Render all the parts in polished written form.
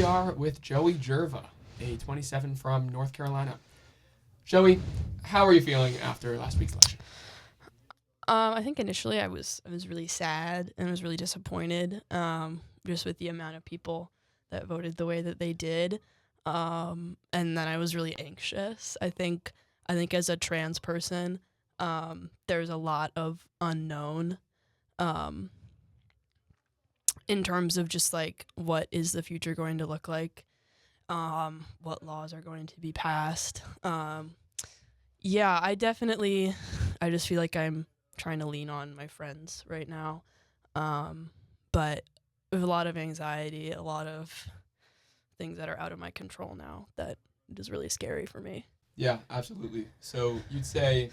are with Joey Jerva, a 27 from North Carolina. Joey, how are you feeling after last week's election? I think initially I was really sad and was really disappointed, just with the amount of people that voted the way that they did, and then I was really anxious. I think as a trans person, there's a lot of unknown, um, in terms of just like what is the future going to look like, what laws are going to be passed. Yeah, I just feel like I'm trying to lean on my friends right now. Um, but with a lot of anxiety, a lot of things that are out of my control now that is really scary for me. Yeah, absolutely. So you'd say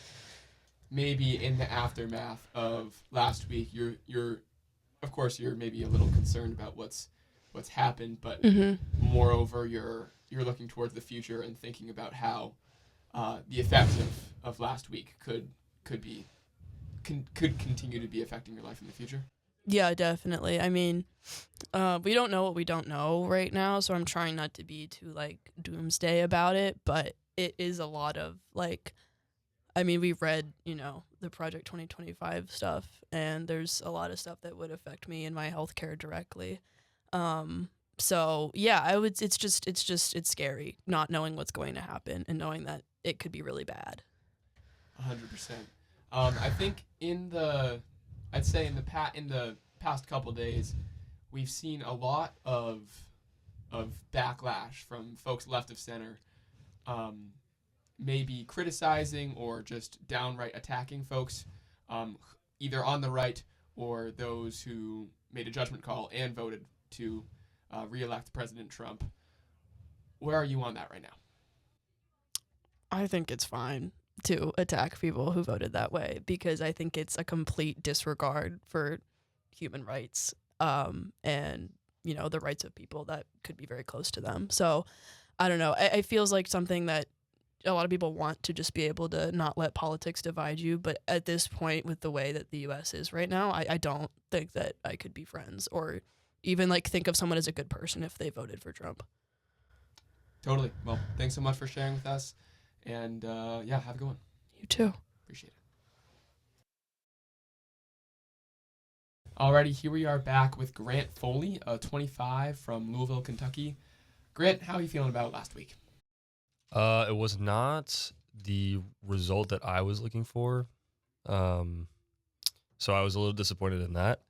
maybe in the aftermath of last week, you're of course you're maybe a little concerned about what's happened, but Mm-hmm. moreover you're looking towards the future and thinking about how the effects of last week could be could continue to be affecting your life in the future. Yeah, definitely. I mean, we don't know what we don't know right now, so I'm trying not to be too like doomsday about it, but it is a lot of like I mean, we've read, the Project 2025 stuff, and there's a lot of stuff that would affect me and my healthcare directly. Um, so yeah, it's scary not knowing what's going to happen and knowing that it could be really bad. 100%. I think I'd say in the past couple days, we've seen a lot of backlash from folks left of center, um, maybe criticizing or just downright attacking folks, um, either on the right or those who made a judgment call and voted to reelect President Trump. Where are you on that right now? I think it's fine to attack people who voted that way because I think it's a complete disregard for human rights, and the rights of people that could be very close to them. So I don't know. It feels like something that a lot of people want to just be able to not let politics divide you. But at this point, with the way that the U.S. is right now, I don't think that I could be friends or even like think of someone as a good person if they voted for Trump. Totally. Well, thanks so much for sharing with us. And yeah, have a good one. You too. Appreciate it. Alrighty, here we are back with Grant Foley, 25 from Louisville, Kentucky. Grant, how are you feeling about last week? It was not the result that I was looking for. Um, so I was a little disappointed in that.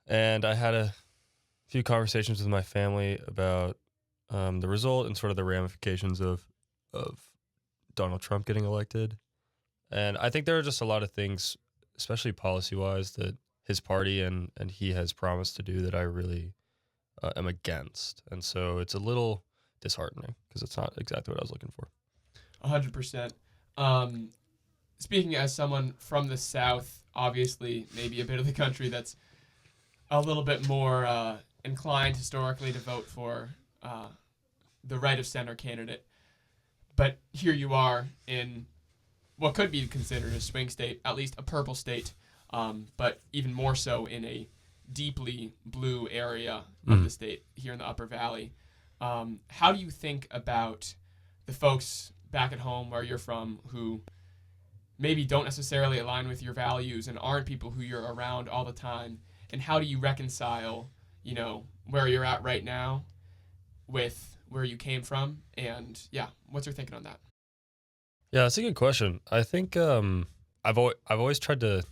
And I had a few conversations with my family about the result and sort of the ramifications of Donald Trump getting elected. And I think there are just a lot of things, especially policy-wise, that his party and he has promised to do that I really am against. And so it's a little disheartening because it's not exactly what I was looking for. 100%. Speaking as someone from the South, obviously, maybe a bit of the country that's a little bit more inclined historically to vote for the right of center candidate. But here you are in what could be considered a swing state, at least a purple state, but even more so in a deeply blue area of the state here in the Upper Valley. How do you think about the folks back at home where you're from who maybe don't necessarily align with your values and aren't people who you're around all the time? And how do you reconcile, where you're at right now with where you came from? And yeah, what's your thinking on that? Yeah, that's a good question. I think I've always tried to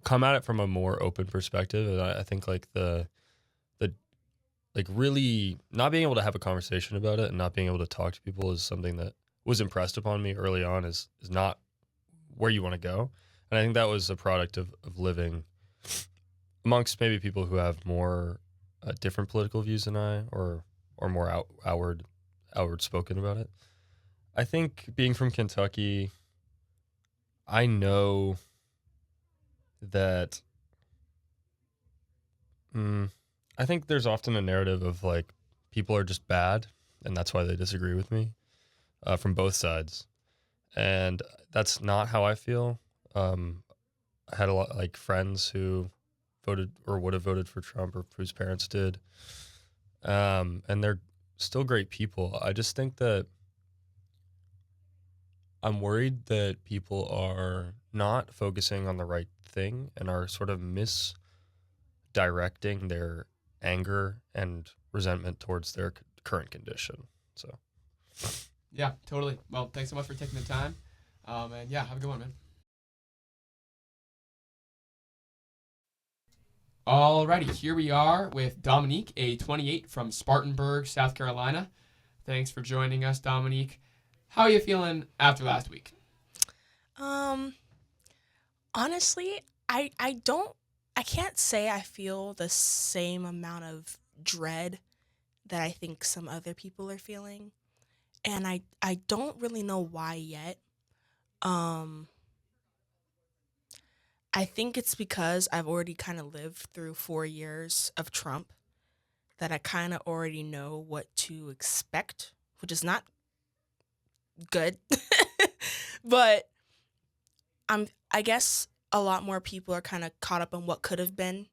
come at it from a more open perspective, and I think like the like really not being able to have a conversation about it and not being able to talk to people is something that was impressed upon me early on is not where you want to go. And I think that was a product of living amongst maybe people who have more different political views than I or more outward spoken about it. I think being from Kentucky, I know that I think there's often a narrative of like people are just bad and that's why they disagree with me from both sides. And that's not how I feel. I had a lot like friends who voted or would have voted for Trump or whose parents did. And they're still great people. I just think that I'm worried that people are not focusing on the right thing and are sort of misdirecting their anger and resentment towards their current condition. So, Yeah, totally. Well, thanks so much for taking the time. And yeah, have a good one, man. Alrighty, here we are with Dominique, a 28 from Spartanburg, South Carolina. Thanks for joining us, Dominique. How are you feeling after last week? Honestly, I can't say I feel the same amount of dread that I think some other people are feeling. And I don't really know why yet. Um I think it's because I've already kind of lived through 4 years of Trump that I kind of already know what to expect, which is not good. But I guess a lot more people are kind of caught up on what could have been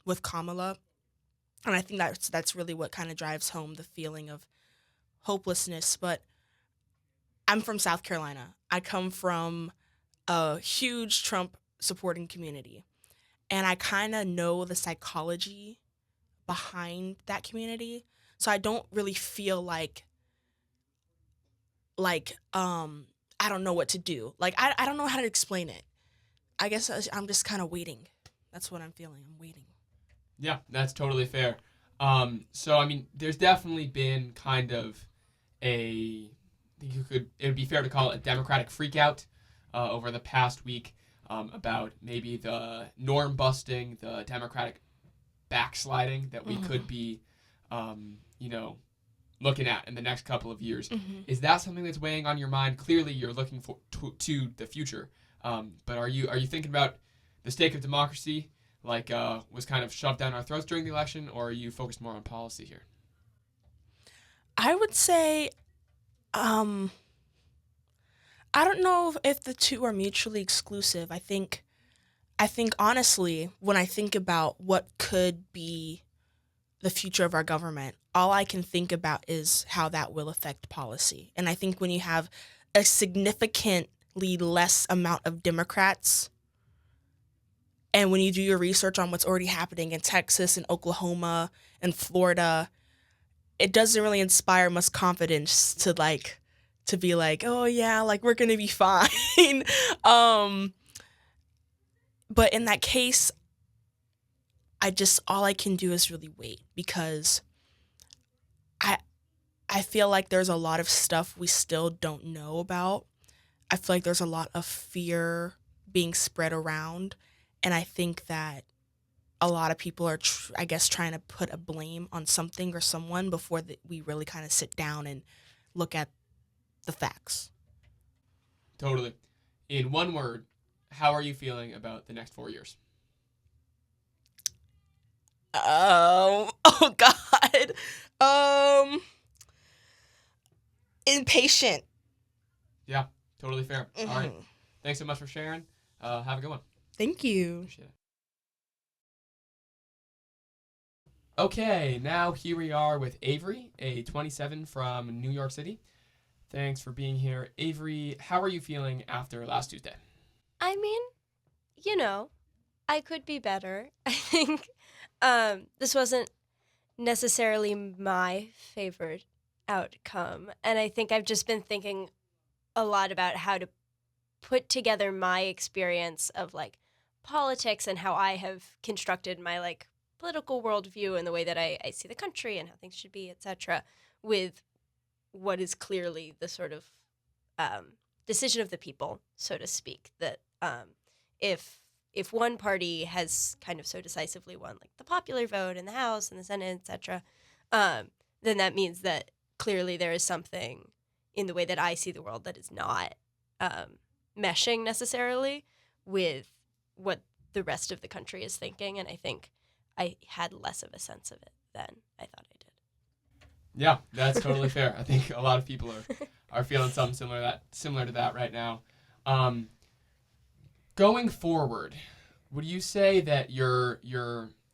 with Kamala, and I think that's really what kind of drives home the feeling of hopelessness. But I'm from South Carolina. I come from a huge Trump supporting community, and I kind of know the psychology behind that community. So I don't really feel like I don't know what to do. Like I don't know how to explain it. I guess I'm just kind of waiting. That's what I'm feeling. I'm waiting. Yeah, that's totally fair. So I mean, there's definitely been kind of a, I think it would be fair to call it a Democratic freakout over the past week about maybe the norm busting, the Democratic backsliding that we could be, you know, looking at in the next couple of years. Is that something that's weighing on your mind? Clearly, you're looking to the future, but are you thinking about the stake of democracy, like was kind of shoved down our throats during the election, or are you focused more on policy here? I would say, I don't know if the two are mutually exclusive. I think honestly, when I think about what could be the future of our government, all I can think about is how that will affect policy. And I think when you have a significantly less amount of Democrats, and when you do your research on what's already happening in Texas and Oklahoma and Florida, it doesn't really inspire much confidence to be like, oh yeah, like we're gonna be fine. But in that case, all I can do is really wait, because I I feel like there's a lot of stuff we still don't know about. I feel like there's a lot of fear being spread around, and I think that a lot of people are, I guess, trying to put a blame on something or someone before we really kind of sit down and look at the facts. Totally. In one word, how are you feeling about the next 4 years? Oh God. Impatient. Yeah, totally fair. All right. Mhm. Thanks so much for sharing. Have a good one. Thank you. Appreciate it. Okay, now here we are with Avery, a 27 from New York City. Thanks for being here. Avery, how are you feeling after last Tuesday? I mean, you know, I could be better. I think this wasn't necessarily my favorite outcome. And I think I've just been thinking a lot about how to put together my experience of like politics and how I have constructed my like political worldview and the way that I see the country and how things should be, etc., with what is clearly the sort of decision of the people, so to speak. That if one party has kind of so decisively won, like the popular vote in the House and the Senate, etc., then that means that clearly there is something in the way that I see the world that is not meshing necessarily with what the rest of the country is thinking, and I think I had less of a sense of it than I thought I did. Yeah, that's totally fair. I think a lot of people are feeling something similar to that right now. Going forward, would you say that your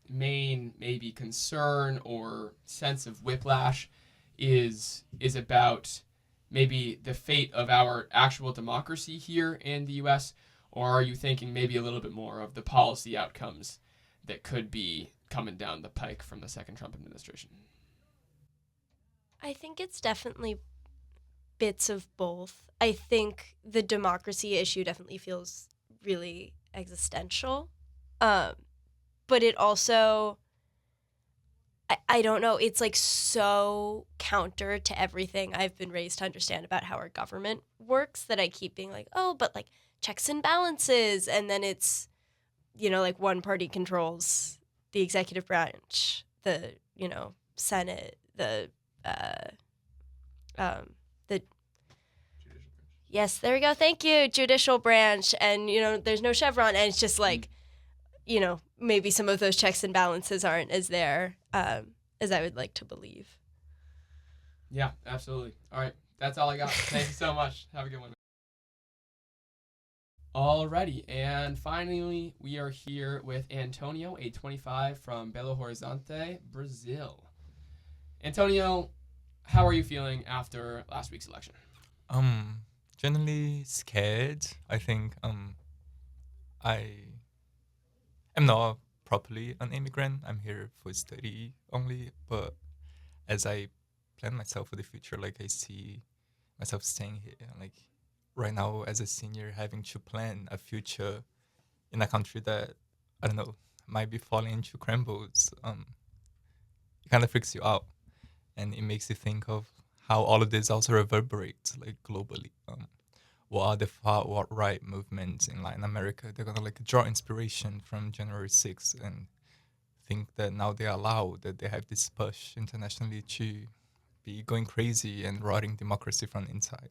main maybe concern or sense of whiplash is about maybe the fate of our actual democracy here in the U.S., or are you thinking maybe a little bit more of the policy outcomes that could be coming down the pike from the second Trump administration? I think it's definitely bits of both. I think the democracy issue definitely feels really existential. But it also, I don't know, it's like so counter to everything I've been raised to understand about how our government works that I keep being like, oh, but like checks and balances. And then it's, like one party controls the executive branch, the, Senate, the, the, yes, there we go. Thank you. Judicial branch. And, there's no Chevron. And it's just like, maybe some of those checks and balances aren't as there as I would like to believe. Yeah, absolutely. All right, that's all I got. Thank you so much. Have a good one. Alrighty, and finally, we are here with Antonio, a 25 from Belo Horizonte, Brazil. Antonio, how are you feeling after last week's election? Generally scared. I think I am not properly an immigrant. I'm here for study only, but as I plan myself for the future, like I see myself staying here. Like right now as a senior, having to plan a future in a country that, I don't know, might be falling into crumbles, it kind of freaks you out. And it makes you think of how all of this also reverberates like globally. What are the far right movements in Latin America? They're gonna like draw inspiration from January 6th and think that now they allow that they have this push internationally to be going crazy and rotting democracy from the inside.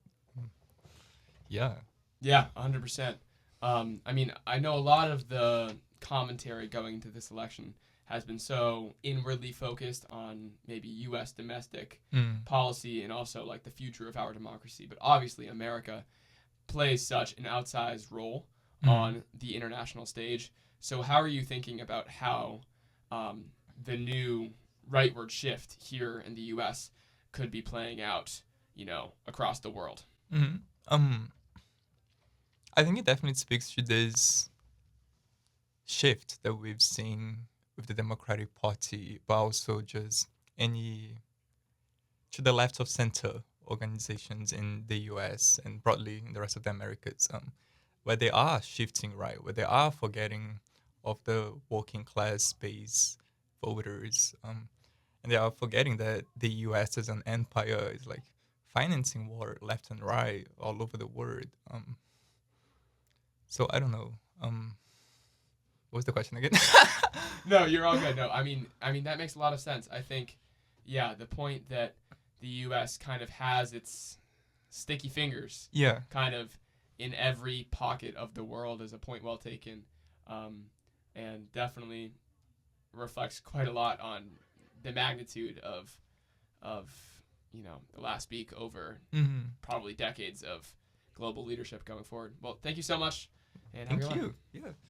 Yeah. Yeah, 100%. I mean, I know a lot of the commentary going into this election has been so inwardly focused on maybe U.S. domestic policy and also like the future of our democracy. But obviously, America plays such an outsized role on the international stage. So how are you thinking about how the new rightward shift here in the U.S. could be playing out, across the world? I think it definitely speaks to this shift that we've seen with the Democratic Party, but also just any to the left of center organizations in the US and broadly in the rest of the Americas, where they are shifting right, where they are forgetting of the working class base voters, and they are forgetting that the US as an empire is like financing war left and right all over the world. So I don't know. What was the question again? No, you're all good. No, I mean that makes a lot of sense. I think, yeah, the point that the U.S. kind of has its sticky fingers, Yeah. kind of in every pocket of the world is a point well taken, and definitely reflects quite a lot on the magnitude of the last week over probably decades of global leadership going forward. Well, thank you so much, and have a Thank good one. you. Yeah.